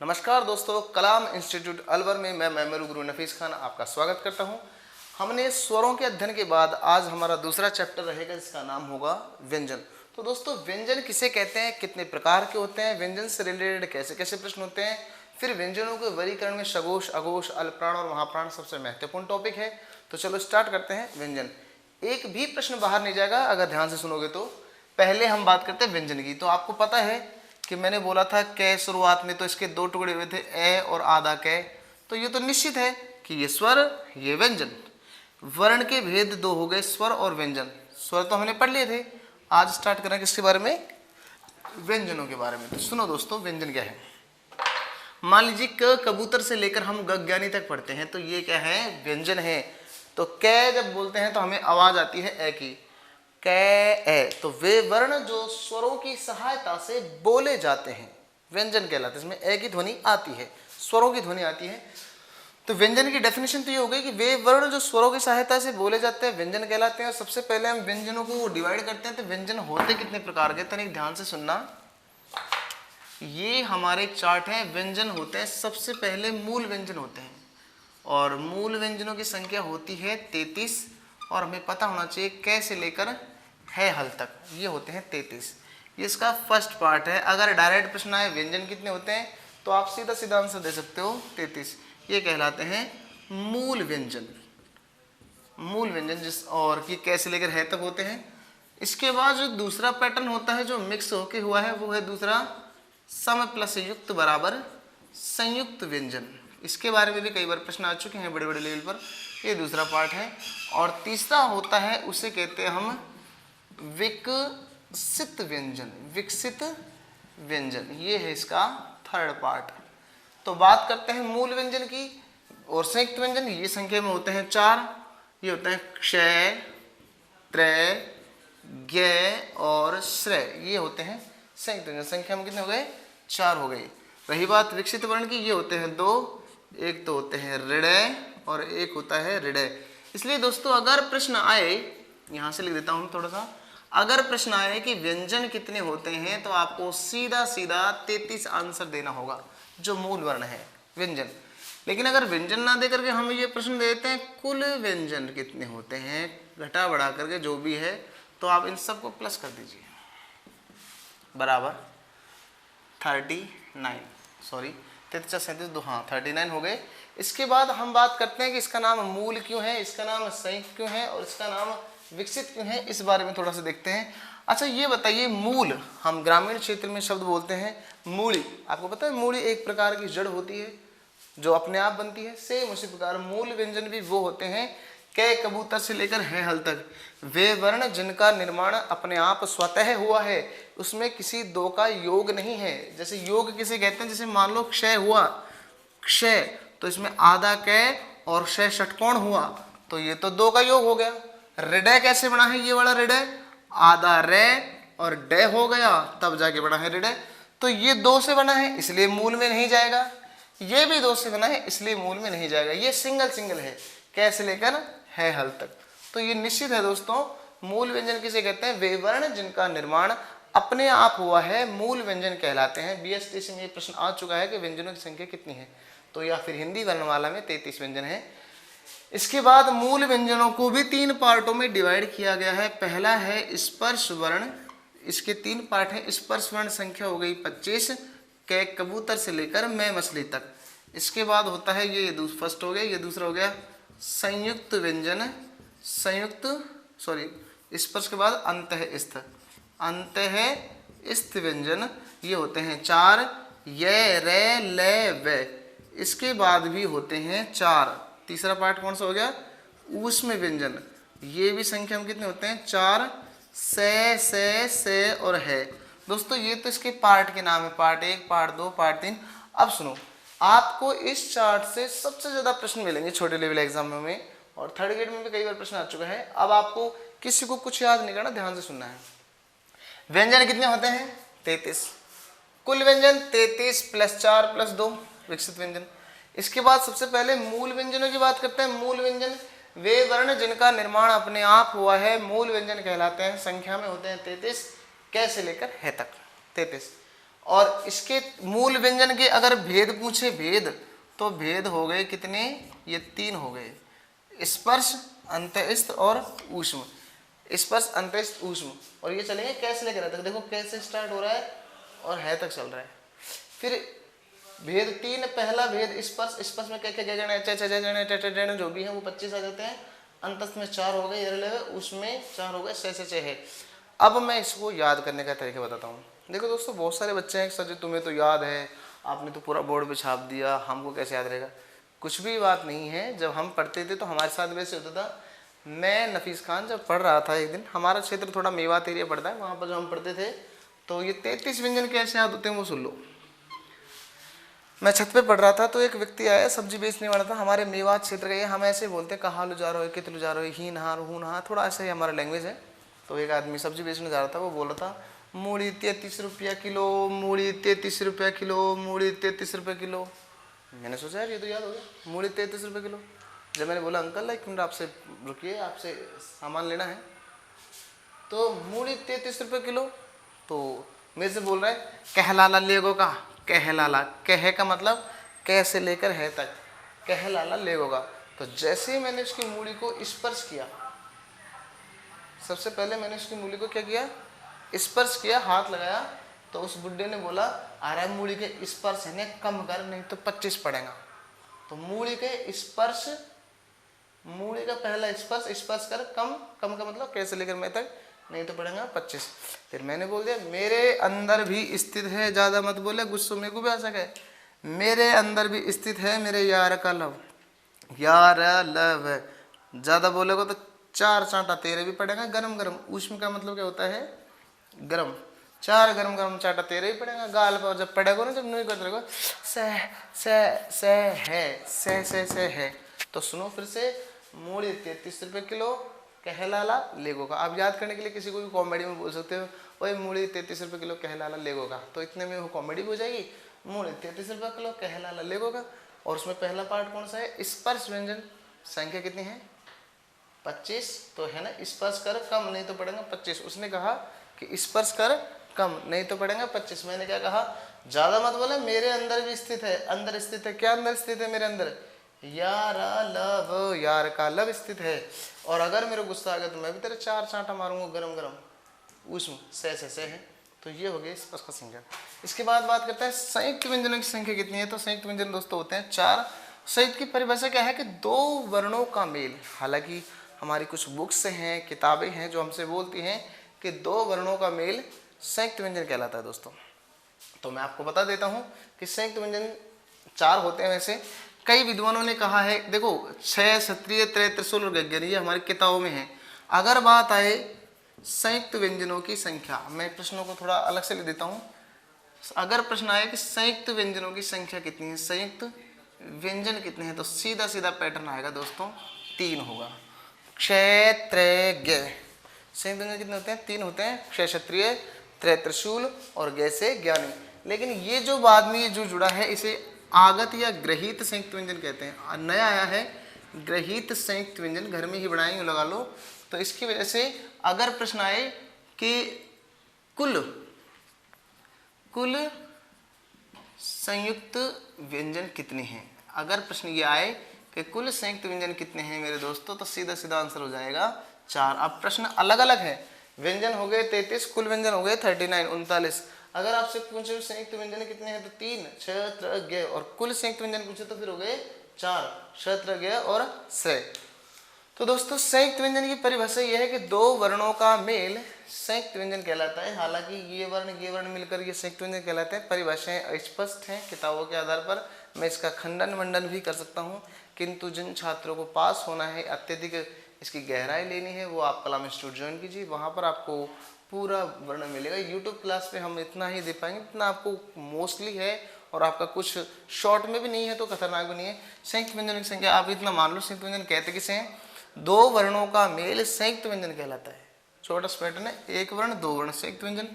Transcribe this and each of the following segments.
नमस्कार दोस्तों, कलाम इंस्टीट्यूट अलवर में मैं मेरू गुरु नफीस खान आपका स्वागत करता हूं। हमने स्वरों के अध्ययन के बाद आज हमारा दूसरा चैप्टर रहेगा जिसका नाम होगा व्यंजन। तो दोस्तों, व्यंजन किसे कहते हैं, कितने प्रकार के होते हैं, व्यंजन से रिलेटेड कैसे कैसे प्रश्न होते हैं, फिर व्यंजनों के वर्गीकरण में सघोष, अघोष, अल्पप्राण और महाप्राण सबसे महत्वपूर्ण टॉपिक है। तो चलो स्टार्ट करते हैं। व्यंजन, एक भी प्रश्न बाहर नहीं जाएगा अगर ध्यान से सुनोगे तो। पहले हम बात करते हैं व्यंजन की। तो आपको पता है कि मैंने बोला था कै शुरुआत में, तो इसके दो टुकड़े हुए थे, ए और आधा कै। तो ये तो निश्चित है कि ये स्वर, ये व्यंजन। वर्ण के भेद दो हो गए, स्वर और व्यंजन। स्वर तो हमने पढ़ लिए थे। आज स्टार्ट करें किसके बारे में, व्यंजनों के बारे में। तो सुनो दोस्तों, व्यंजन क्या है। मान लीजिए क कबूतर से लेकर हम गज्ञानी तक पढ़ते हैं, तो ये क्या है, व्यंजन है। तो कै जब बोलते हैं तो हमें आवाज आती है ए की, कै ए। तो वे वर्ण जो स्वरों की सहायता से बोले जाते हैं व्यंजन कहलाते हैं। इसमें ए की ध्वनि आती है, स्वरों की ध्वनि आती है। तो व्यंजन की डेफिनेशन तो ये हो गई कि वे वर्ण जो स्वरों की सहायता से बोले जाते हैं व्यंजन कहलाते हैं। और सबसे पहले हम व्यंजनों को डिवाइड करते हैं। तो व्यंजन होते कितने प्रकार के, तनिक ध्यान से सुनना। ये हमारे चार्ट है। व्यंजन होते हैं, सबसे पहले मूल व्यंजन होते हैं, और मूल व्यंजनों की संख्या होती है 33। और हमें पता होना चाहिए कै से लेकर है हल तक, ये होते हैं 33। ये इसका फर्स्ट पार्ट है। अगर डायरेक्ट प्रश्न आए व्यंजन कितने होते हैं, तो आप सीधा सीधा आंसर दे सकते हो 33। ये कहलाते हैं मूल व्यंजन। मूल व्यंजन जिस और की कै से लेकर है तक होते हैं। इसके बाद जो दूसरा पैटर्न होता है जो मिक्स होके हुआ है, वो है दूसरा सम प्लस युक्त बराबर संयुक्त व्यंजन। इसके बारे में भी कई बार प्रश्न आ चुके हैं बड़े बड़े लेवल पर। ये दूसरा पार्ट है। और तीसरा होता है, उसे कहते हैं हम विकसित व्यंजन। विकसित व्यंजन ये है इसका थर्ड पार्ट। तो बात करते हैं मूल व्यंजन की और संयुक्त व्यंजन। ये संख्या में होते हैं 4। ये होते हैं क्षय, त्रय, ज्ञ और श्रय। ये होते हैं संयुक्त व्यंजन। संख्या में कितने हो गए, 4 हो गए। रही बात विकसित वर्ण की, ये होते हैं 2। एक तो होते हैं ऋडय और एक होता है ऋडय। इसलिए दोस्तों, अगर प्रश्न आए, यहां से लिख देता हूं थोड़ा सा, अगर प्रश्न आए कि व्यंजन कितने होते हैं, तो आपको सीधा सीधा 33 आंसर देना होगा, जो मूल वर्ण है व्यंजन। लेकिन अगर व्यंजन ना दे करके हम ये प्रश्न देते हैं कुल व्यंजन कितने होते हैं, घटा बढ़ा करके जो भी है, तो आप इन सबको प्लस कर दीजिए, बराबर 39, सॉरी 33 37 2, हाँ 39 हो गए। इसके बाद हम बात करते हैं कि इसका नाम मूल क्यों है, इसका नाम संयुक्त क्यों है और इसका नाम विकसित क्यों है। इस बारे में थोड़ा सा देखते हैं। अच्छा ये बताइए, मूल, हम ग्रामीण क्षेत्र में शब्द बोलते हैं मूली। आपको पता है मूली एक प्रकार की जड़ होती है जो अपने आप बनती है। सेम उसी प्रकार मूल व्यंजन भी वो होते हैं कै कबूतर से लेकर है हल तक। वे वर्ण जिनका निर्माण अपने आप स्वतः हुआ है, उसमें किसी दो का योग नहीं है। जैसे योग किसे कहते हैं, जैसे मान लो क्षय हुआ, क्षय, तो इसमें आधा कै और क्षय षटकोण हुआ, तो ये तो 2 का योग हो गया। ऋडय कैसे बना है, ये वाला ऋडय आधा रे और डय हो गया, तब जाके बना है ऋडय। तो ये 2 से बना है इसलिए मूल में नहीं जाएगा। ये भी 2 से बना है इसलिए मूल में नहीं जाएगा। ये सिंगल सिंगल है, कैसे लेकर है हल तक। तो ये निश्चित है दोस्तों, मूल व्यंजन किसे कहते हैं, वे वर्ण जिनका निर्माण अपने आप हुआ है, मूल व्यंजन कहलाते हैं। बीएसटीसी में ये प्रश्न आ चुका है कि व्यंजनों की संख्या कितनी है, तो या फिर हिंदी वर्णमाला में 33 व्यंजन है। इसके बाद मूल व्यंजनों को भी 3 पार्टों में डिवाइड किया गया है। पहला है स्पर्श वर्ण, इसके 3 पार्ट हैं। स्पर्श वर्ण संख्या हो गई 25, कै कबूतर से लेकर मैं मछली तक। इसके बाद होता है ये फर्स्ट हो गया, ये दूसरा हो गया संयुक्त व्यंजन। संयुक्त, सॉरी, स्पर्श के बाद अंतःस्थ, अंतःस्थ व्यंजन। ये होते हैं 4, य, रे, ले, वे। इसके बाद भी होते हैं 4। तीसरा पार्ट कौन सा हो गया, ऊष्म व्यंजन। ये भी संख्या में कितने होते हैं, 4, से और है। दोस्तों ये तो इसके पार्ट के नाम है, पार्ट 1, पार्ट 2, पार्ट 3। अब सुनो, आपको इस चार्ट से सबसे ज्यादा प्रश्न मिलेंगे छोटे लेवल एग्जाम में, और थर्ड ग्रेड में भी कई बार प्रश्न आ चुका है। अब आपको किसी को कुछ याद नहीं करना, ध्यान से सुनना है। व्यंजन कितने होते हैं, 33। कुल व्यंजन 33 + 4 + 2 विकसित व्यंजन। इसके बाद सबसे पहले मूल व्यंजनों की बात करते हैं। मूल व्यंजन वे वर्ण जिनका निर्माण अपने आप हुआ है, मूल व्यंजन कहलाते हैं। संख्या में होते हैं 33, कैसे लेकर है तक 33। और इसके मूल व्यंजन के अगर भेद पूछे, भेद, तो भेद हो गए कितने, ये 3 हो गए, स्पर्श, अंतःस्थ और ऊष्म। स्पर्श, अंतःस्थ, ऊष्म। और ये चलेंगे कैसे लेकर तक, देखो कैसे स्टार्ट हो रहा है और है तक चल रहा है। फिर भेद 3, पहला भेद स्पर्श, स्पर्श में क्या क्या गण जो भी है वो 25 आ जाते हैं। अंतस्थ में 4 हो गए, उसमें 4 हो गए, से है। अब मैं इसको याद करने का तरीका बताता हूँ। देखो दोस्तों, बहुत सारे बच्चे हैं, सर जी तुम्हें तो याद है, आपने तो पूरा बोर्ड पे छाप दिया, हमको कैसे याद रहेगा। कुछ भी बात नहीं है। जब हम पढ़ते थे तो हमारे साथ वैसे होता था। मैं नफीस खान जब पढ़ रहा था, एक दिन हमारा क्षेत्र थोड़ा मेवात एरिया पड़ता है, वहाँ पर जो हम पढ़ते थे, तो ये 33 व्यंजन कैसे याद होते हैं वो सुन लो। मैं छत पे पढ़ रहा था तो एक व्यक्ति आया, सब्जी बेचने वाला था, हमारे मेवात क्षेत्र का। ये हम ऐसे बोलते हैं, कहाँ लो जा रहे हो, कित लो जा रहे हो, ही नहा हूँ नहा, थोड़ा ऐसा ही हमारा लैंग्वेज है। तो एक आदमी सब्जी बेचने जा रहा था, वो बोल रहा था मूली 33 रुपया किलो, मूली 33 रुपया किलो, मूली 33 रुपये किलो। मैंने सोचा यार ये तो याद हो गया, मूली 33 रुपये किलो। जब मैंने बोला अंकल एक मिनट आपसे रुकिए, आपसे सामान लेना है, तो मूली 33 रुपये किलो। तो मेरे से बोल रहा है कहलाला लेगो का, कहलाला, कह का मतलब कैसे लेकर है तक, कहलाला लेगो का। तो जैसे ही मैंने उसकी मूली को स्पर्श किया, सबसे पहले मैंने उसकी मूली को क्या किया, स्पर्श किया, हाथ लगाया, तो उस बुड्ढे ने बोला अरे मूली के स्पर्श है कम कर, नहीं तो 25 पड़ेगा। तो मूली के स्पर्श, मूली का पहला स्पर्श, स्पर्श कर, कम, कम का मतलब कैसे लेकर मैं तक, नहीं तो पड़ेगा 25। फिर मैंने बोल दिया मेरे अंदर भी स्थित है, ज्यादा मत बोले, गुस्सों में को भी आ सके, मेरे अंदर भी स्थित है मेरे यार का लव, यार लव। ज्यादा बोलेगा तो 4 चांटा तेरे भी पड़ेगा, गरम गरम, ऊष्म का मतलब क्या होता है, गरम, 4 गरम गरम चाटा तेरे ही पड़ेगा गाल पर। जब पड़ेगा ना, जब नहीं करते रहेगा, से है। तो सुनो फिर से, मूली 33 रुपये किलो, कहलाला लेगो का। आप याद करने के लिए किसी को भी कॉमेडी में बोल सकते हो, ओए मूली 33 रुपये किलो कहलाला लेगो का, तो इतने में वो कॉमेडी हो जाएगी, मूली 33 रुपये किलो कहलाला लेगो का। और उसमें पहला पार्ट कौन सा है, स्पर्श व्यंजन, संख्या कितनी है 25, तो है ना, स्पर्श कर कम, नहीं तो पड़ेगा 25। उसने कहा कि स्पर्श कर कम, नहीं तो पड़ेगा 25। मैंने क्या कहा, ज्यादा मत बोले, मेरे अंदर भी स्थित है, अंदर स्थित है, क्या अंदर स्थित है मेरे अंदर, यारा लव, यार का लव स्थित है। और अगर मेरे गुस्सा आ गया तो मैं भी तेरे 4 चांटा मारूंगा गरम गरम, ऊष्म, से है। तो ये हो गया स्पर्श का संख्या। इसके बाद बात करते हैं संयुक्त व्यंजनों की संख्या कितनी है। तो संयुक्त व्यंजन दोस्तों होते हैं 4। संयुक्त की परिभाषा क्या है कि 2 वर्णों का मेल। हालांकि हमारी कुछ बुक्स हैं, किताबें हैं जो हमसे बोलती हैं कि 2 वर्णों का मेल संयुक्त व्यंजन कहलाता है दोस्तों। तो मैं आपको बता देता हूं कि संयुक्त व्यंजन 4 होते हैं। वैसे कई विद्वानों ने कहा है, देखो 6 क्षत्रिय, त्रय, त्रिशूल और गज्ञर, ये हमारी किताबों में है। अगर बात आए संयुक्त व्यंजनों की संख्या, मैं प्रश्नों को थोड़ा अलग से ले देता हूं। अगर प्रश्न आए कि संयुक्त व्यंजनों की संख्या कितनी है, संयुक्त व्यंजन कितने हैं, तो सीधा सीधा पैटर्न आएगा दोस्तों, 3 होगा। क्षय, त्रय, ज्ञ। संयुक्त व्यंजन कितने होते हैं, 3 होते हैं, क्षय क्षत्रिय, त्रय त्रिशूल और ज्ञ से ज्ञानी। लेकिन ये जो बाद में ये जो जुड़ा है, इसे आगत या ग्रहित संयुक्त व्यंजन कहते हैं। नया आया है ग्रहित संयुक्त व्यंजन, घर में ही बनाएंगे, लगा लो। तो इसकी वजह से अगर प्रश्न आए कि कुल संयुक्त व्यंजन कितने हैं, अगर प्रश्न ये आए कि कुल संयुक्त व्यंजन कितने हैं मेरे दोस्तों, तो सीधा सीधा आंसर हो जाएगा 4। अब प्रश्न अलग अलग है, व्यंजन हो गए 33, कुल व्यंजन हो गए 39, 39। अगर आपसे पूछे संयुक्त व्यंजन कितने हैं, तो 3, क्षय, त्र, ज्ञ, और कुल संयुक्त व्यंजन पूछे तो फिर हो गए 4, क्षय, त्र, ज्ञ और श्रेय। तो दोस्तों संयुक्त व्यंजन की परिभाषा यह है कि 2 वर्णों का मेल संयुक्त व्यंजन कहलाता है। हालांकि ये वर्ण मिलकर ये संयुक्त व्यंजन कहलाते हैं। परिभाषाएं अस्पष्ट हैं किताबों के आधार पर, मैं इसका खंडन मंडन भी कर सकता हूं, किंतु जिन छात्रों को पास होना है, अत्यधिक इसकी गहराई लेनी है, वो आप कलाम इंस्टीट्यूट ज्वाइन कीजिए, वहाँ पर आपको पूरा वर्णन मिलेगा। यूट्यूब क्लास पे हम इतना ही दे पाएंगे, इतना आपको मोस्टली है, और आपका कुछ शॉर्ट में भी नहीं है तो खतरनाक भी नहीं है। संयुक्त व्यंजन की संख्या आप इतना मान लो, संयुक्त व्यंजन कहते किसे हैं, 2 वर्णों का मेल संयुक्त व्यंजन कहलाता है। छोटा सा पैटर्न है, 1 वर्ण 2 वर्ण संयुक्त व्यंजन,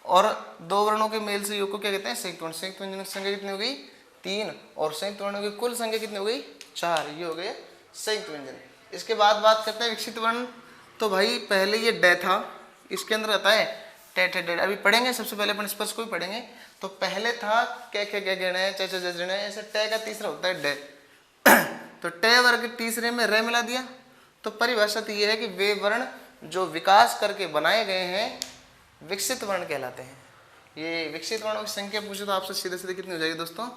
और 2 वर्णों के मेल से योग को क्या कहते हैं, संयुक्त वर्ण। संयुक्त व्यंजन की संख्या कितनी हो गई, 3, और संयुक्त वर्णों की कुल संख्या कितनी हो गई, 4। ये हो गए संयुक्त व्यंजन। इसके बाद बात करते हैं विकसित वर्ण। तो भाई पहले ये डे था, इसके अंदर आता है टे ठे डे। अभी पढ़ेंगे, सबसे पहले अपन स्पर्श को ही पढ़ेंगे। तो पहले था कै खे गे गणे चे चे जजणे, ऐसे टे का तीसरा होता है डे। तो टे वर्ग तीसरे में रे मिला दिया। तो परिभाषा तो ये है कि वे वर्ण जो विकास करके बनाए गए हैं विकसित वर्ण कहलाते हैं। ये विकसित वर्णों की संख्या पूछे तो आपसे सीधे सीधे कितनी हो जाएगी दोस्तों?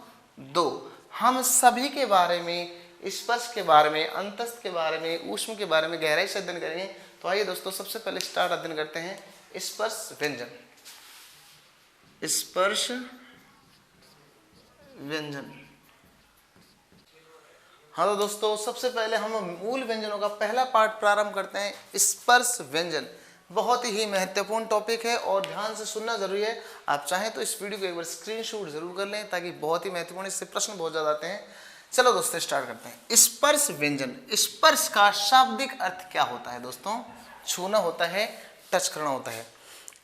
2। हम सभी के बारे में, स्पर्श के बारे में, अंतस्थ के बारे में, ऊष्म के बारे में गहराई से अध्ययन करेंगे। तो आइए दोस्तों सबसे पहले स्टार्ट अध्ययन करते हैं स्पर्श व्यंजन। स्पर्श व्यंजन। हाँ तो दोस्तों सबसे पहले हम मूल व्यंजनों का पहला पार्ट प्रारंभ करते हैं स्पर्श व्यंजन। बहुत ही महत्वपूर्ण टॉपिक है और ध्यान से सुनना जरूरी है। आप चाहें तो इस वीडियो को एक बार स्क्रीनशॉट जरूर कर लें ताकि बहुत ही महत्वपूर्ण, इससे प्रश्न बहुत ज्यादा आते हैं। चलो दोस्तों स्टार्ट करते हैं। स्पर्श व्यंजन। स्पर्श का शाब्दिक अर्थ क्या होता है दोस्तों? छूना होता है, टच करना होता है।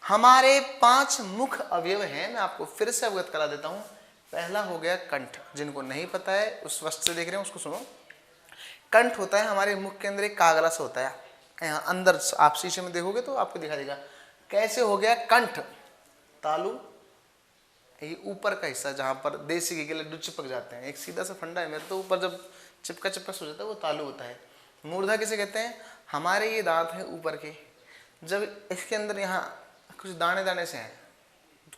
हमारे 5 मुख्य अवयव हैं, मैं आपको फिर से अवगत करा देता हूं। पहला हो गया कंठ। जिनको नहीं पता है उस वक्त से देख रहे हैं उसको सुनो। कंठ होता है हमारे मुख के अंदर एक कागला सा होता है, यहाँ अंदर आप शीशे में देखोगे तो आपको दिखा देगा कैसे हो गया कंठ। तालु ये ऊपर का हिस्सा जहां पर देसी घी के लड्डू चिपक जाते हैं, एक सीधा सा फंडा है मेरे तो ऊपर जब चिपका चिपका सो जाता है वो तालु होता है। मूर्धा किसे कहते हैं? हमारे ये दांत हैं ऊपर के, जब इसके अंदर यहाँ कुछ दाने दाने से हैं,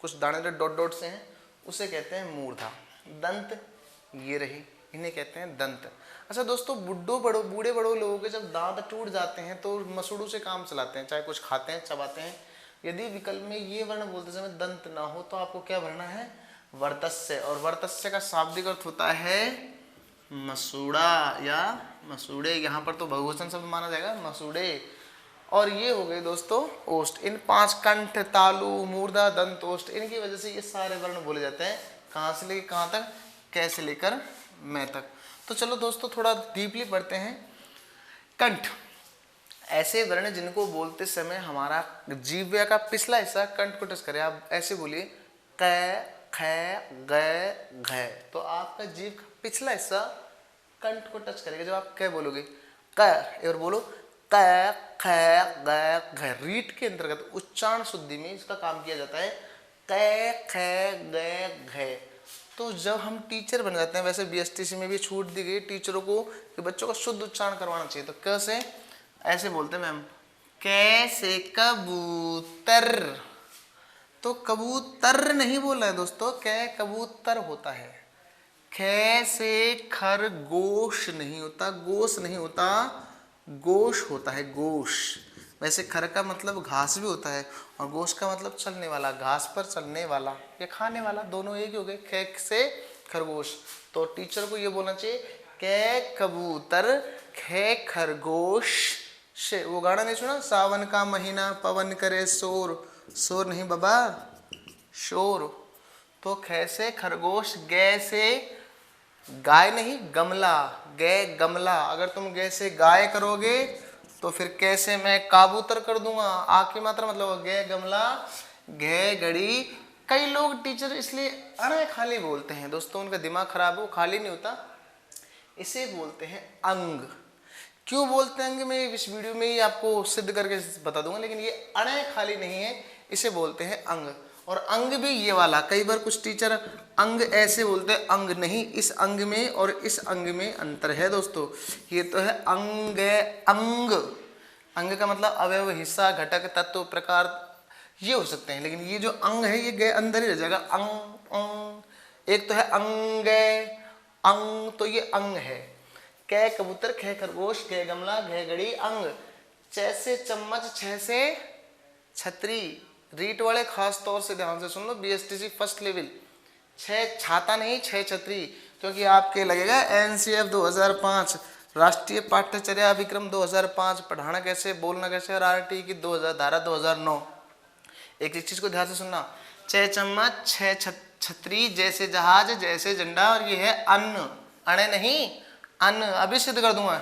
कुछ दाने डॉट डॉट से हैं, उसे कहते हैं मूर्धा। दंत ये रही, इन्हें कहते हैं दंत। अच्छा दोस्तों बूढ़े बड़ो लोगों के जब दांत टूट जाते हैं तो मसूड़ों से काम चलाते हैं, चाहे कुछ खाते हैं चबाते हैं। यदि विकल्प में ये वर्ण बोलते समय दंत ना हो तो आपको क्या भरना है? वर्तस्य। और वर्तस्य का शाब्दिक अर्थ होता है मसूड़ा या मसूड़े। यहाँ पर तो बहुवचन शब्द माना जाएगा मसूड़े। और ये हो गए दोस्तों ओष्ठ। इन 5 कंठ, तालु, मूर्धा, दंत, ओष्ठ, इनकी वजह से ये सारे वर्ण बोले जाते हैं। कहाँ से लेकर कहाँ तक? कैसे लेकर मैं तक। तो चलो दोस्तों थोड़ा डीपली पढ़ते हैं। कंठ ऐसे वर्ण जिनको बोलते समय हमारा जीभ का पिछला हिस्सा कंठ को टच करे। आप ऐसे बोलिए क, ख, ग, घ, तो आपका जीभ का पिछला हिस्सा कंठ को टच करेगा जब आप क बोलोगे। क और बोलो क, ख, ग, घ। रीट के अंतर्गत उच्चारण शुद्धि में इसका काम किया जाता है क, ख, ग, घ। तो जब हम टीचर बन जाते हैं, वैसे बीएसटीसी में भी छूट दी गई टीचरों को कि बच्चों का शुद्ध उच्चारण करवाना चाहिए। तो कैसे ऐसे बोलते हैं मैम, कैसे कबूतर। तो कबूतर नहीं बोलना है दोस्तों, कै कबूतर होता है। कैसे खरगोश नहीं होता, गोश नहीं होता, गोश होता है, गोश। वैसे खर का मतलब घास भी होता है और गोश का मतलब चलने वाला, घास पर चलने वाला या खाने वाला, दोनों एक ही हो गए। कै से खरगोश। तो टीचर को ये बोलना चाहिए कै कबूतर खे खरगोश से। वो गाना नहीं सुना? सावन का महीना पवन करे शोर, शोर नहीं बाबा, शोर। तो खे से खरगोश, गे से गाय नहीं गमला, गे गमला। अगर तुम गे से गाय करोगे तो फिर कैसे मैं काबूतर कर दूंगा। आ की मात्रा मतलब गे गमला, घे घड़ी। कई लोग टीचर इसलिए अरे खाली बोलते हैं दोस्तों, उनका दिमाग खराब हो, खाली नहीं होता, इसे बोलते हैं अंग। क्यों बोलते हैं अंग, मैं इस वीडियो में ही आपको सिद्ध करके बता दूंगा। लेकिन ये अणे खाली नहीं है, इसे बोलते हैं अंग। और अंग भी ये वाला, कई बार कुछ टीचर अंग ऐसे बोलते हैं, अंग नहीं। इस अंग में और इस अंग में अंतर है दोस्तों। ये तो है अंग, अंग। अंग का मतलब अवयव, हिस्सा, घटक, तत्व, प्रकार, ये हो सकते हैं। लेकिन ये जो अंग है ये गए अंदर ही रह जाएगा, अंग अंग। एक तो है अंग, अंग, तो ये अंग है। कै कबूतर, खे खरगोश, घे गमला, घे घड़ी, अंग। च से चम्मच, छ से छतरी। रीट वाले खास तौर से ध्यान से सुन लो, बीएसटीसी फर्स्ट लेवल। 6 छाता नहीं, 6 छतरी, क्योंकि आपके लगेगा एनसीएफ 2005, राष्ट्रीय पाठ्यचर्या अभिक्रम 2005, पढ़ाना कैसे बोलना कैसे, और आरटी की 2000 धारा 2009। एक चीज को ध्यान से सुनना, 6 चम्मच, 6 छतरी, जैसे जहाज, जैसे झंडा। और ये है अन्न, अणे नहीं अन्न। अभी सिद्ध कर दूंगा।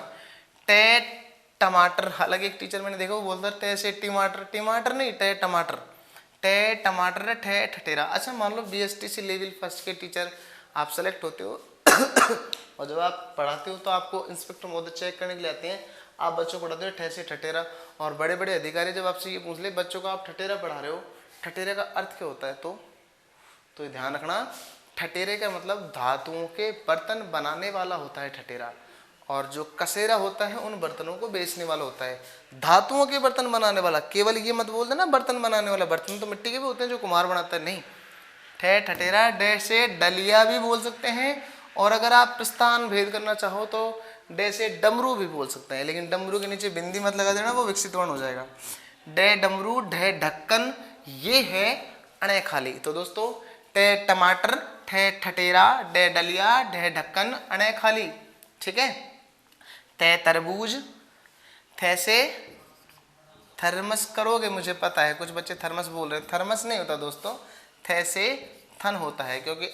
टे टमाटर, हालांकि एक टीचर मैंने देखा वो बोलता है टे से टमाटर, टमाटर नहीं, टे टमाटर। टे टमाटर, ठे ठटेरा। अच्छा मान लो बीएसटीसी लेवल फर्स्ट के टीचर आप सेलेक्ट होते हो और जब आप पढ़ाते हो तो आपको इंस्पेक्टर महोदय चेक करने के लिए आते हैं, आप बच्चों को पढ़ाते हो ठे से ठटेरा। और बड़े बड़े अधिकारी जब आपसे ये पूछ ले बच्चों को आप ठटेरा पढ़ा रहे हो, ठठेरे का अर्थ क्या होता है? तो ये ध्यान रखना, ठठेरे का मतलब धातुओं के बर्तन बनाने वाला होता है ठठेरा, और जो कसेरा होता है उन बर्तनों को बेचने वाला होता है। धातुओं के बर्तन बनाने वाला, केवल ये मत बोल देना बर्तन बनाने वाला, बर्तन तो मिट्टी के भी होते हैं जो कुम्हार बनाता है, नहीं। ठे ठठेरा, डे से डलिया भी बोल सकते हैं, और अगर आप प्रस्थान भेद करना चाहो तो डे से डमरू भी बोल सकते हैं, लेकिन डमरू के नीचे बिंदी मत लगा देना, वो विकसित वर्ण हो जाएगा। डे डमरू, ढे ढक्कन, ये है अणे खाली। तो दोस्तों टे टमाटर, ठे ठठेरा, डे डलिया, ढे ढक्कन, अणे खाली, ठीक है। ते तरबूज, थे से थर्मस करोगे, मुझे पता है कुछ बच्चे थर्मस बोल रहे हैं, थर्मस नहीं होता दोस्तों, थे से थन होता है, क्योंकि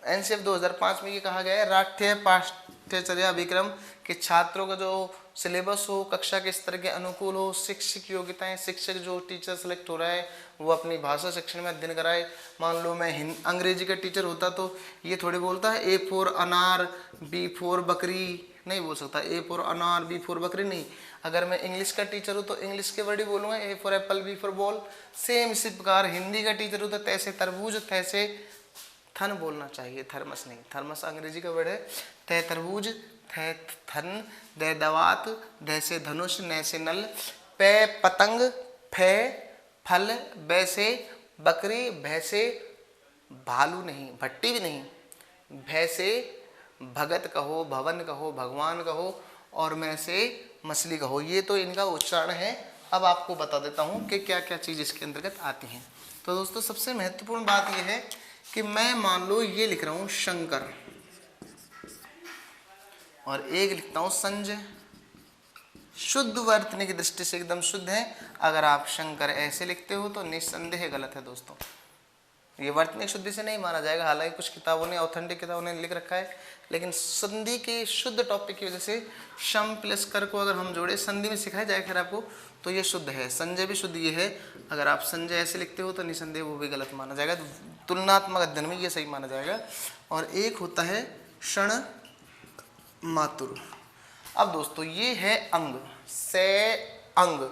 एनसीएफ 2005 में ये कहा गया है, राष्ट्रीय पाठ्यचर्या विक्रम के छात्रों का जो सिलेबस हो, कक्षा के स्तर के अनुकूल हो, शिक्षक योग्यताएं, शिक्षक जो टीचर सेलेक्ट हो रहा है वो अपनी भाषा शिक्षण में अध्ययन कराए। मान लो मैं अंग्रेजी का टीचर होता तो ये थोड़ी बोलता है ए फॉर अनार, बी फॉर बकरी, नहीं बोल सकता ए फॉर अनार, बी फॉर बकरी, नहीं। अगर मैं इंग्लिश का टीचर हूँ तो इंग्लिश के वर्ड ही बोलूँगा, A for apple, B for ball. Same इसी प्रकार हिंदी का टीचर हूँ तो तैसे तरबूज, तैसे थन बोलना चाहिए, थर्मस नहीं। थर्मस अंग्रेजी का वर्ड है। तै तरबूज, थे थन, दे दवात, दे से धनुष, नै से नल, पे पतंग, फे फल, बै से बकरी, भै से भालू नहीं, भट्टी भी नहीं, भै से भगत कहो, भवन कहो, भगवान कहो, और मैं से मछली कहो। ये तो इनका उच्चारण है। अब आपको बता देता हूँ कि क्या क्या चीज़ इसके अंतर्गत आती हैं। तो दोस्तों सबसे महत्वपूर्ण बात यह है कि मैं मान लो ये लिख रहा हूँ शंकर, और एक लिखता हूँ संजय, शुद्ध वर्तनी की दृष्टि से एकदम शुद्ध है। अगर आप शंकर ऐसे लिखते हो तो निस्संदेह गलत है दोस्तों, ये वर्तनी शुद्धि से नहीं माना जाएगा। हालांकि कुछ किताबों ने, ऑथेंटिक किताबों ने लिख रखा है, लेकिन संधि के शुद्ध टॉपिक की वजह से शम प्लस कर को अगर हम जोड़े, संधि में सिखाया जाए खैर आपको, तो ये शुद्ध है। संजय भी शुद्ध ये है। अगर आप संजय ऐसे लिखते हो तो निसंदेह वो भी गलत माना जाएगा, तुलनात्मक अध्ययन में ये सही माना जाएगा। और एक होता है क्षण मातुर। अब दोस्तों ये है अंग, से अंग,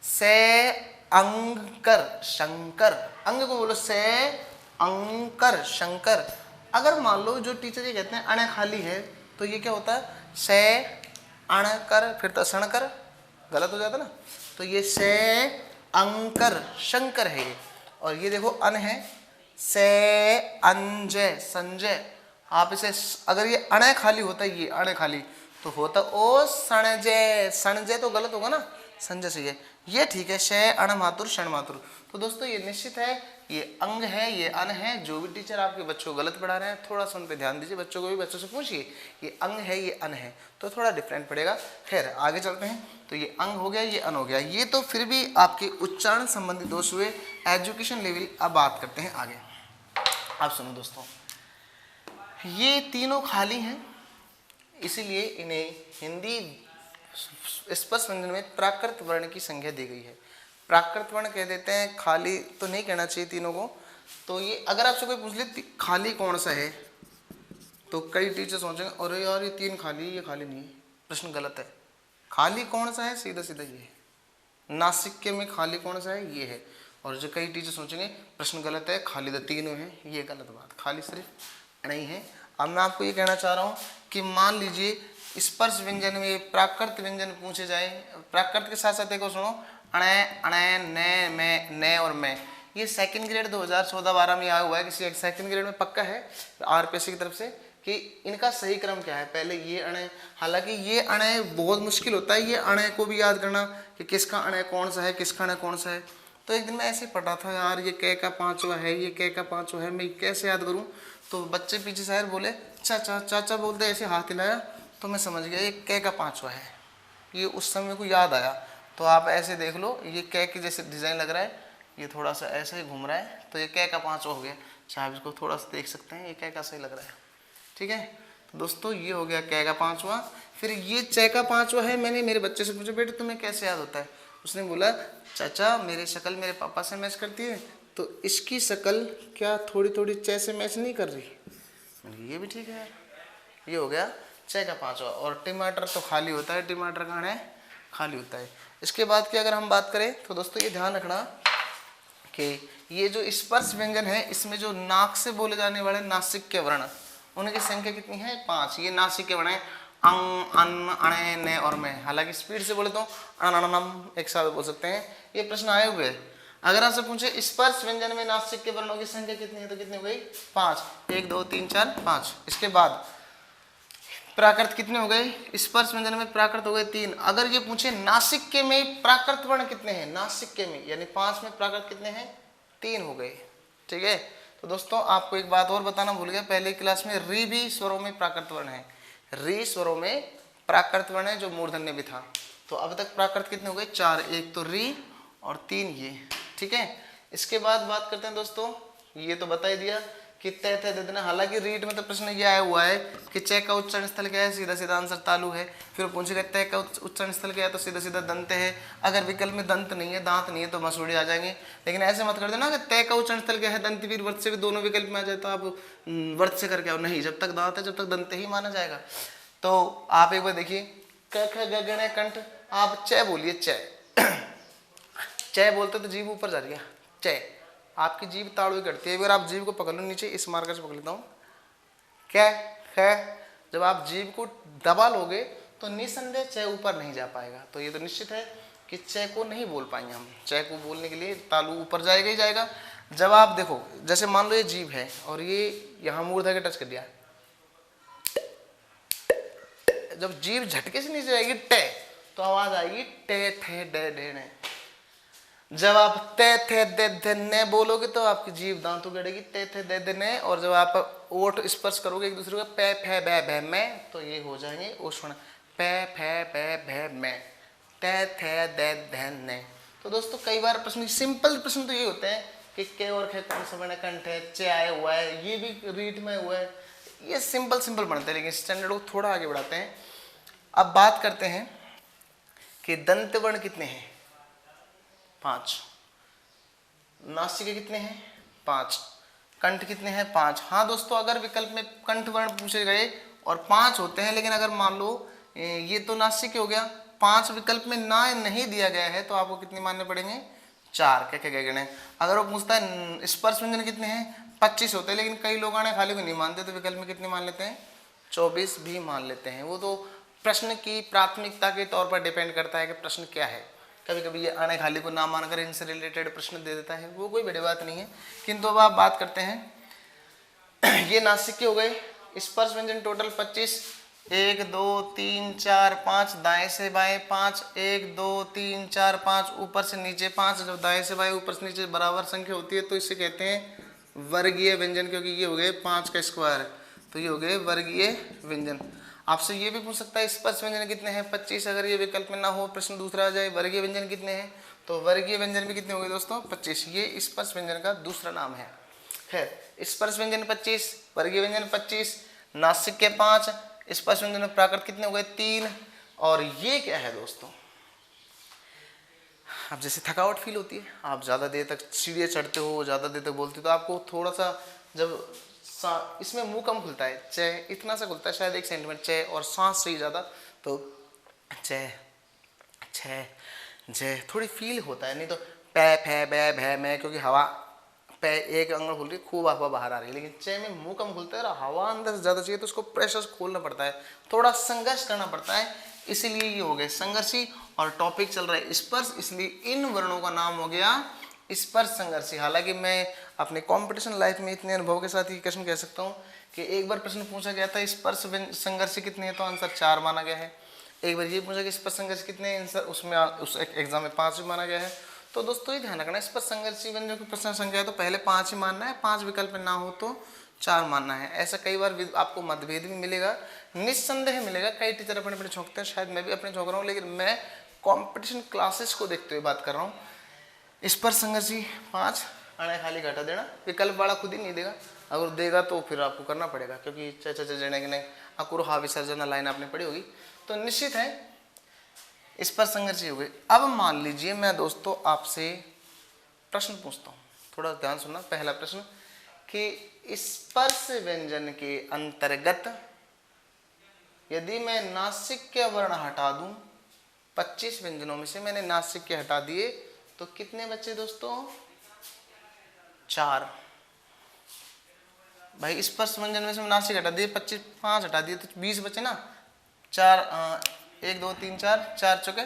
से अंकर, शंकर, अंग को बोलो से अंकर, शंकर। अगर मान लो जो टीचर ये कहते हैं अण खाली है, तो ये क्या होता है? से अणकर, फिर तो सणकर, गलत हो जाता ना। तो ये से अंकर, शंकर है ये। और ये देखो अन है, से अंजय, संजय। आप इसे, अगर ये अण खाली होता है, ये अण खाली, तो होता ओ सणजय, सणजय तो गलत होगा ना, संजय से ये ठीक है। शय अण मातुर, क्षण मातुर। तो दोस्तों ये निश्चित है, ये अंग है, ये अन है। जो भी टीचर आपके बच्चों को गलत पढ़ा रहे हैं, थोड़ा सा उन पे ध्यान दीजिए। बच्चों को भी बच्चों से पूछिए, ये अंग है, ये अन है, तो थोड़ा डिफरेंट पड़ेगा। खैर आगे चलते हैं। तो ये अंग हो गया, ये अन हो गया। ये तो फिर भी आपके उच्चारण संबंधी दोष हुए। एजुकेशन लेवल अब बात करते हैं आगे। अब सुनो दोस्तों, ये तीनों खाली हैं, इसीलिए इन्हें हिंदी स्पर्श व्यंजन में प्राकृत वर्ण की संज्ञा दी गई है। प्राकृत वर्ण कह देते हैं, खाली तो नहीं कहना चाहिए तीनों को। तो ये अगर आपसे कोई पूछ ले खाली कौन सा है, तो कई टीचर सोचेंगे अरे यार ये तीन खाली, ये खाली नहीं है। प्रश्न गलत है। खाली कौन सा है, सीधा सीधा ये है। नासिक में खाली कौन सा है, ये है। और जो कई टीचर सोचेंगे प्रश्न गलत है, खाली तो तीनों है, ये गलत बात, खाली सिर्फ नहीं है। अब मैं आपको ये कहना चाह रहा हूँ कि मान लीजिए स्पर्श व्यंजन में प्राकृत व्यंजन पूछे जाए, प्राकृत के साथ साथ देखो सुनो, अणे, अणे, ने, मैं, ने और मैं। ये सेकंड ग्रेड 2014-12 में आया हुआ है, किसी सेकंड ग्रेड में पक्का है आरपीएससी की तरफ से कि इनका सही क्रम क्या है। पहले ये अणे, हालांकि ये अणे बहुत मुश्किल होता है, ये अणे को भी याद करना कि किसका अणे कौन सा है, किसका अणे कौन सा है। तो एक दिन मैं ऐसे पढ़ा था यार, ये कै का पांचवा है, ये कै का पांचवा है, मैं कैसे याद करूँ। तो बच्चे पीछे शायर बोले चाचा, चाचा बोलते ऐसे हाथ हिलाया, तो मैं समझ गया ये कै का पांचवा है। ये उस समय को याद आया। तो आप ऐसे देख लो, ये कै की जैसे डिज़ाइन लग रहा है, ये थोड़ा सा ऐसे ही घूम रहा है, तो ये कै का पांचवा हो गया। चाहे इसको थोड़ा सा देख सकते हैं, ये कै का सही लग रहा है, ठीक है। तो दोस्तों ये हो गया कै का पांचवा। फिर ये चै का पांचवा है। मैंने मेरे बच्चे से पूछा बेटे तुम्हें कैसे याद होता है, उसने बोला चाचा मेरी शक्ल मेरे पापा से मैच करती है, तो इसकी शक्ल क्या थोड़ी थोड़ी चै से मैच नहीं कर रही। ये भी ठीक है। ये हो गया चै का पांचवा। और टमाटर तो खाली होता है, टमाटर का है खाली होता है। इसके बाद की अगर हम बात करें तो दोस्तों ये ध्यान रखना कि ये जो स्पर्श व्यंजन है इसमें जो नाक से बोले जाने वाले नासिक के वर्ण उनकी संख्या कितनी है 5। ये नासिक के वर्ण है अंग, अन, अणे, ने और मैं। हालांकि स्पीड से बोले तो अननम एक साथ बोल सकते हैं। ये प्रश्न आए हुए हैं। अगर आपसे पूछे स्पर्श व्यंजन में नासिक के वर्णों की संख्या कितनी है तो कितनी हो गई 5। 1 2 3 4 5। इसके बाद प्राकृत कितने हो गए स्पर्श व्यंजन में प्राकृत हो गए 3। अगर ये पूछे नासिक के में प्राकृत वर्ण कितने हैं नासिक के में यानी 5 में प्राकृत कितने हैं 3 हो गए। ठीक है। तो दोस्तों आपको एक बात और बताना भूल गया, पहले क्लास में री भी स्वरों में प्राकृत वर्ण है। री स्वरों में प्राकृत वर्ण है जो मूर्धन्य भी था। तो अब तक प्राकृत कितने हो गए 4। एक तो री और 3 ये। ठीक है। इसके बाद बात करते हैं दोस्तों, ये तो बता ही दिया कि तय तय दे देना। हालांकि रीट में तो प्रश्न ये आया हुआ है कि च का उच्चारण स्थल क्या है, सीधा सीधा आंसर तालु है। फिर पूछेगा तय का उच्चारण स्थल क्या है, तो सीधा सीधा दंत है। अगर विकल्प में दंत नहीं है, दांत नहीं है तो मसूड़ी आ जाएंगे। लेकिन ऐसे मत कर देना कि तय का उच्चारण स्थल क्या है, दंत वीर वर्त से भी दोनों विकल्प में आ जाए तो आप वर्त से करके आओ। नहीं, जब तक दांत है जब तक दंत ही माना जाएगा। तो आप एक बार देखिए क ख ग गण कंठ, आप च बोलिए च च बोलते तो जीभ ऊपर जा रही है च, आपकी जीभ ताड़ू करती है। अगर आप जीभ को पकड़ लो नीचे, इस मार्कर से पकड़ लेता हूँ क्या है, जब आप जीभ को दबा लोगे तो निसंदेह च ऊपर नहीं जा पाएगा। तो ये तो निश्चित है कि च को नहीं बोल पाएंगे हम। च को बोलने के लिए तालु ऊपर जाएगा ही जाएगा। जब आप देखो जैसे मान लो ये जीभ है और ये यहाँ मूर्धा के टच कर दिया, जब जीभ झटके से नीचे जाएगी टे तो आवाज आएगी टे थे डे डे ने। जब आप ते थे दे दे ने बोलोगे तो आपकी जीभ दांतों गड़ेगी ते थे दे दे ने। और जब आप ओठ स्पर्श करोगे एक दूसरे को पे फे बे भे में तो ये हो जाएंगे उष्ण पे फे बे भे में ते थे दे धे ने। तो दोस्तों कई बार प्रश्न सिंपल प्रश्न तो ये होते हैं कि के और खे कौन सा बना कंठ है, चे आया हुआ है, ये भी रीट में हुआ है। ये सिंपल सिंपल बनते हैं, लेकिन स्टैंडर्ड को थोड़ा आगे बढ़ाते हैं। अब बात करते हैं कि दंत वर्ण कितने हैं 5। नासिक के कितने हैं 5। कंठ कितने हैं 5। हाँ दोस्तों, अगर विकल्प में कंठ वर्ण पूछे गए और 5 होते हैं, लेकिन अगर मान लो ये तो नासिक हो गया, 5 विकल्प में ना नहीं दिया गया है तो आपको कितने मानने पड़ेंगे 4। क्या गए। अगर वो पूछता है स्पर्श व्यंजन कितने हैं 25 होते हैं, लेकिन कई लोग आने खाली को नहीं मानते तो विकल्प में कितने मान लेते हैं 24 भी मान लेते हैं। वो तो प्रश्न की प्राथमिकता के तौर पर डिपेंड करता है कि प्रश्न क्या है। कभी कभी ये आने खाली को ना मानकर इनसे रिलेटेड प्रश्न दे देता है, वो कोई बड़ी बात नहीं है। किंतु अब आप बात करते हैं ये नासिक के हो गए। स्पर्श व्यंजन टोटल 25। 1 2 3 4 5 दाएं से बाएं 5। 1 2 3 4 5 ऊपर से नीचे 5। जब दाएं से बाएं ऊपर से नीचे बराबर संख्या होती है तो इसे कहते हैं वर्गीय व्यंजन, क्योंकि ये हो गए 5 का स्क्वायर, तो ये हो गए वर्गीय व्यंजन। आपसे ये भी पूछ सकता है स्पर्श व्यंजन कितने हैं 25। अगर ये विकल्प में ना हो, प्रश्न दूसरा आ जाए वर्गीय व्यंजन कितने हैं, तो वर्गीय व्यंजन भी कितने हो गए दोस्तों 25। ये स्पर्श व्यंजन का दूसरा नाम है। खैर, स्पर्श व्यंजन 25, वर्गीय व्यंजन 25, नासिक के 5, स्पर्श व्यंजन में प्राकृत कितने हो गए 3। और ये क्या है दोस्तों, अब जैसे थकावट फील होती है, आप ज़्यादा देर तक सीढ़ियाँ चढ़ते हो, ज़्यादा देर तक बोलते हो, तो आपको थोड़ा सा जब इसमें मुंह कम खुलता है, च इतना सा खुलता है शायद 1 सेंटीमीटर, च और सांस से ही ज़्यादा, तो च छ ज थोड़ी फील होता है। नहीं तो पै फै बै भै मैं, क्योंकि हवा पै एक अंगल खुल रही है, खूब हवा बाहर आ रही है, लेकिन च में मुंह कम खुलता है और हवा अंदर से ज़्यादा चाहिए तो उसको प्रेशर खोलना पड़ता है, थोड़ा संघर्ष करना पड़ता है। इसीलिए ये हो गए संघर्षी। और टॉपिक चल रहा है स्पर्श, इसलिए इन वर्णों का नाम हो गया स्पर्श संघर्षी। हालांकि मैं अपने कंपटीशन लाइफ में इतने अनुभव के साथ ये क्वेश्चन कह सकता हूँ कि एक बार प्रश्न पूछा गया था स्पर्श संघर्षी कितने हैं, तो आंसर 4 माना गया है। एक बार ये पूछा कि स्पर्श संघर्ष कितने हैं, आंसर उसमें उस एग्जाम में 5 भी माना गया है। तो दोस्तों ये ध्यान रखना, स्पर्श संघर्षी व्यंजन की प्रश्न संख्या है तो पहले 5 ही मानना है, 5 विकल्प ना हो तो 4 मानना है। ऐसा कई बार आपको मतभेद भी मिलेगा, निस्संदेह मिलेगा। कई टीचर अपने अपने झोंकते हैं, शायद मैं भी अपने झोंक रहा हूँ, लेकिन मैं कॉम्पिटिशन क्लासेस को देखते हुए बात कर रहा हूँ। स्पर्श संघर्षी 5, आने खाली घटा देना, विकल्प वाला खुद ही नहीं देगा, अगर देगा तो फिर आपको करना पड़ेगा, क्योंकि जने के अकुर हा विसर्जना लाइन आपने पढ़ी होगी, तो निश्चित है स्पर्श संघर्षी हो गए। अब मान लीजिए मैं दोस्तों आपसे प्रश्न पूछता हूँ, थोड़ा ध्यान सुनना। पहला प्रश्न कि स्पर्श व्यंजन के अंतर्गत यदि मैं नासिक के वर्ण हटा दूं, 25 व्यंजनों में से मैंने नासिक के हटा दिए तो कितने बचे दोस्तों? 4। भाई स्पर्श व्यंजन में से नासिक हटा दिए 25, 5 हटा दिए तो 20 बचे ना। 4 1 2 3 4, 4 चुके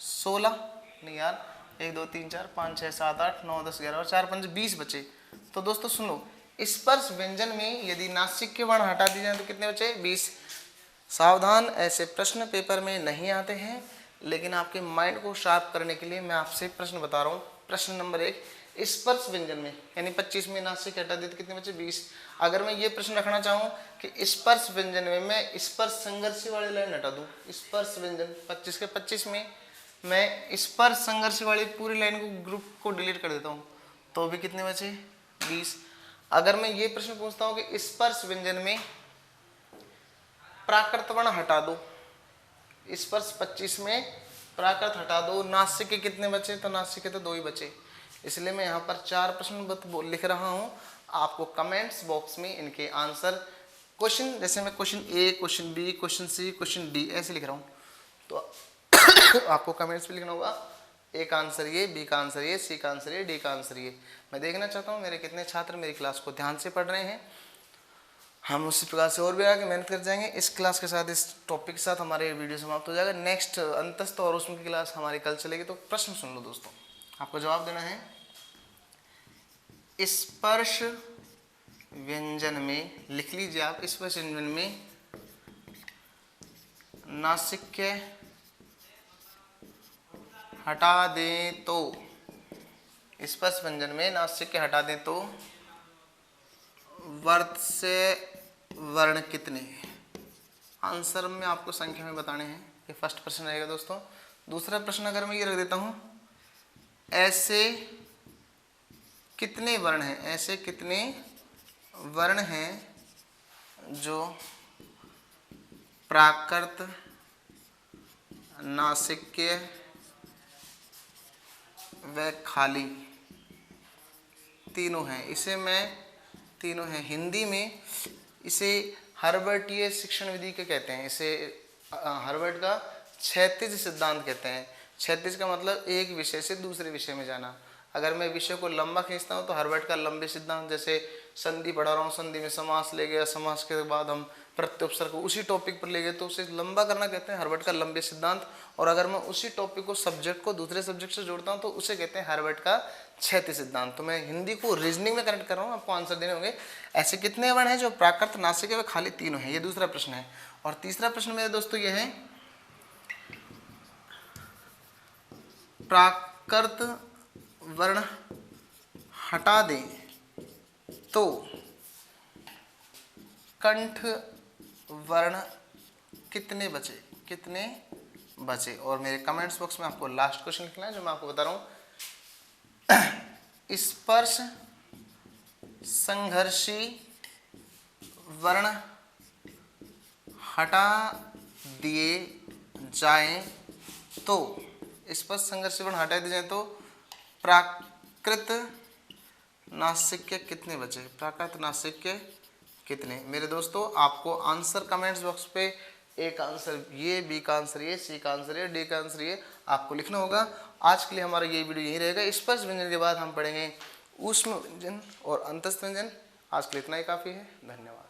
16, नहीं यार 1 2 3 4 5 6 7 8 9 10 11 और 4 5 20 बचे। तो दोस्तों सुनो, स्पर्श व्यंजन में यदि नासिक के वर्ण हटा दिए जाए तो कितने बचे? 20। सावधान, ऐसे प्रश्न पेपर में नहीं आते हैं, लेकिन आपके माइंड को शार्प करने के लिए मैं आपसे प्रश्न बता रहा हूँ। प्रश्न नंबर 1, स्पर्श व्यंजन में यानी 25 में नासिक हटा दिए तो कितने बचे? 20। अगर मैं ये प्रश्न रखना चाहूँ कि स्पर्श व्यंजन में मैं स्पर्श संघर्षी वाली लाइन हटा दूँ, स्पर्श व्यंजन 25 के 25 में मैं स्पर्श संघर्षी वाली पूरी लाइन को, ग्रुप को डिलीट कर देता हूँ, तो भी कितने बचे? 20। अगर मैं ये प्रश्न पूछता हूँ कि स्पर्श व्यंजन में प्राकृत वर्ण हटा दो, स्पर्श 25 में प्राकृत हटा दो, नासिक के कितने बचे? तो नासिक के तो 2 ही बचे। इसलिए मैं यहाँ पर 4 प्रश्न लिख रहा हूँ, आपको कमेंट्स बॉक्स में इनके आंसर, क्वेश्चन जैसे मैं क्वेश्चन ए, क्वेश्चन बी, क्वेश्चन सी, क्वेश्चन डी ऐसे लिख रहा हूँ, तो आपको कमेंट्स में लिखना होगा ए का आंसर ये, बी का आंसर ये, सी का आंसर ये, डी का आंसर ये। मैं देखना चाहता हूँ मेरे कितने छात्र मेरी क्लास को ध्यान से पढ़ रहे हैं। हम उसी प्रकार से और भी आगे मेहनत कर जाएंगे। इस क्लास के साथ, इस टॉपिक के साथ हमारे वीडियो समाप्त हो जाएगा। नेक्स्ट अंतस्थ और उसमें की क्लास हमारी कल चलेगी। तो प्रश्न सुन लो दोस्तों, आपको जवाब देना है। स्पर्श व्यंजन में लिख लीजिए आप, स्पर्श व्यंजन में नासिक के हटा दें तो, स्पर्श व्यंजन में नासिक के हटा दें तो वर्त से वर्ण कितने? आंसर में आपको संख्या में बताने हैं। ये फर्स्ट प्रश्न रहेगा दोस्तों। दूसरा प्रश्न अगर मैं ये रख देता हूं, ऐसे कितने वर्ण हैं, ऐसे कितने वर्ण हैं जो प्राकृत, नासिक्य व खाली तीनों हैं। इसे मैं तीनों हैं, हिंदी में इसे हर्बर्टीय शिक्षण विधि के कहते हैं। इसे हर्बर्ट का क्षैतिज सिद्धांत कहते हैं। क्षैतिज का मतलब एक विषय से दूसरे विषय में जाना। अगर मैं विषय को लंबा खींचता हूँ तो हर्बर्ट का लंबे सिद्धांत, जैसे संधि पढ़ा रहा हूँ, संधि में समास ले गया, समास के बाद हम प्रत्युपसर्ग को उसी टॉपिक पर ले गए, तो उसे लंबा करना कहते हैं हर्बर्ट का लंबे सिद्धांत। और अगर मैं उसी टॉपिक को, सब्जेक्ट को दूसरे सब्जेक्ट से जोड़ता हूँ तो उसे कहते हैं हर्बर्ट का क्षैतिज सिद्धांत। तो मैं हिंदी को रीजनिंग में कनेक्ट कर रहा हूँ, आपको आंसर देने होंगे। ऐसे कितने वर्ण हैं जो प्राकृत, नासिक व खाली तीनों हैं? ये दूसरा प्रश्न है। और तीसरा प्रश्न मेरे दोस्तों ये है, प्राकृत वर्ण हटा दें तो कंठ वर्ण कितने बचे? कितने बचे? और मेरे कमेंट्स बॉक्स में आपको लास्ट क्वेश्चन लिखना है जो मैं आपको बता रहा हूं। स्पर्श संघर्षी वर्ण हटा दिए जाएं तो, स्पर्श संघर्षी वर्ण हटा दिए जाएं तो प्राकृत नासिक्य कितने बचे? प्राकृत नासिक्य कितने? मेरे दोस्तों आपको आंसर कमेंट्स बॉक्स पे ए का आंसर ये, बी का आंसर ये, सी का आंसर ये, डी का आंसर ये आपको लिखना होगा। आज के लिए हमारा ये वीडियो यही रहेगा। स्पर्श व्यंजन के बाद हम पढ़ेंगे ऊष्म व्यंजन और अंतस्थ व्यंजन। आज के लिए इतना ही काफ़ी है। धन्यवाद।